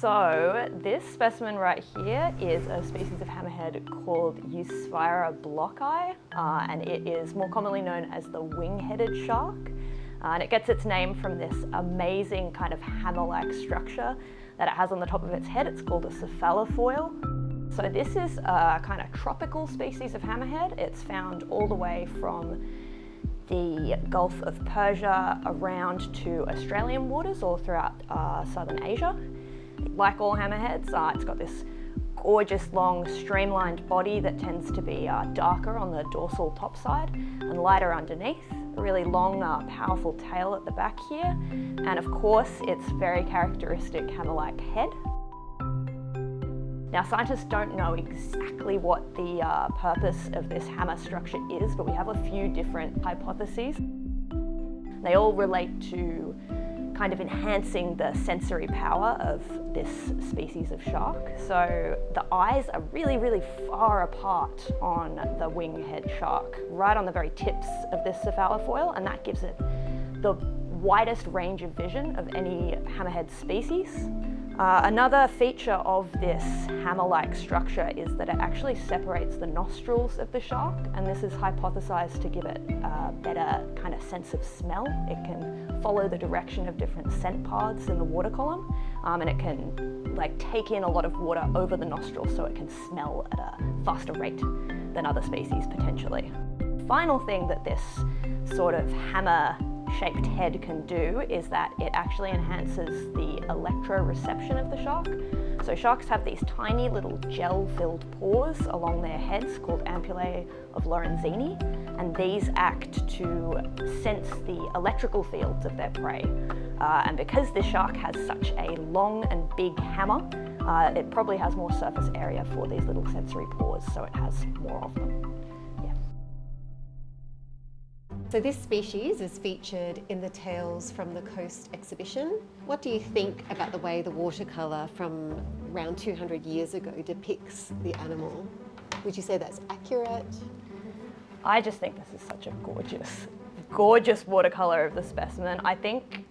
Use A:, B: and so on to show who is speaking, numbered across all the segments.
A: So this specimen right here is a species of hammerhead called Eusphyra blochii, and it is more commonly known as the wing-headed shark. And it gets its name from this amazing kind of hammer-like structure that it has on the top of its head. It's called a cephalofoil. So this is a kind of tropical species of hammerhead. It's found all the way from the Gulf of Persia around to Australian waters all throughout southern Asia. Like all hammerheads, it's got this gorgeous long streamlined body that tends to be darker on the dorsal top side and lighter underneath. A really long, powerful tail at the back here, and of course its very characteristic hammer-like head. Now, scientists don't know exactly what the purpose of this hammer structure is, but we have a few different hypotheses. They all relate to kind of enhancing the sensory power of this species of shark. So the eyes are really, really far apart on the winghead shark, right on the very tips of this cephalofoil, and that gives it the widest range of vision of any hammerhead species. Another feature of this hammer-like structure is that it actually separates the nostrils of the shark, and this is hypothesized to give it a better kind of sense of smell. It can follow the direction of different scent paths in the water column, and it can take in a lot of water over the nostrils so it can smell at a faster rate than other species potentially. Final thing that this sort of hammer-shaped head can do is that it actually enhances the electroreception of the shark. So sharks have these tiny little gel-filled pores along their heads called ampullae of Lorenzini, and these act to sense the electrical fields of their prey. And because this shark has such a long and big hammer, it probably has more surface area for these little sensory pores, so it has more of them.
B: So this species is featured in the Tales from the Coast exhibition. What do you think about the way the watercolour from around 200 years ago depicts the animal? Would you say that's accurate?
A: I just think this is such a gorgeous watercolour of the specimen. I think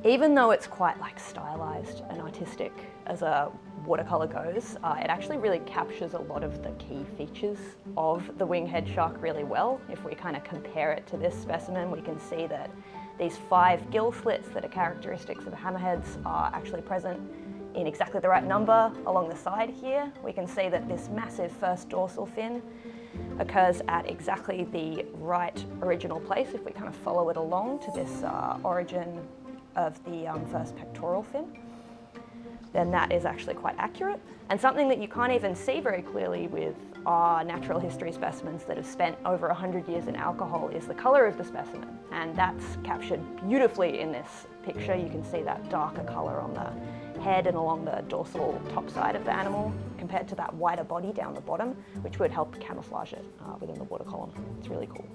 A: even though it's quite stylized and artistic as a watercolour goes, it actually really captures a lot of the key features of the winghead shark really well. If we kind of compare it to this specimen, we can see that these 5 gill slits that are characteristics of hammerheads are actually present in exactly the right number along the side here. We can see that this massive first dorsal fin occurs at exactly the right original place if we kind of follow it along to this origin of the first pectoral fin. Then that is actually quite accurate. And something that you can't even see very clearly with our natural history specimens that have spent over 100 years in alcohol is the colour of the specimen. And that's captured beautifully in this picture. You can see that darker colour on the head and along the dorsal top side of the animal compared to that wider body down the bottom, which would help camouflage it within the water column. It's really cool.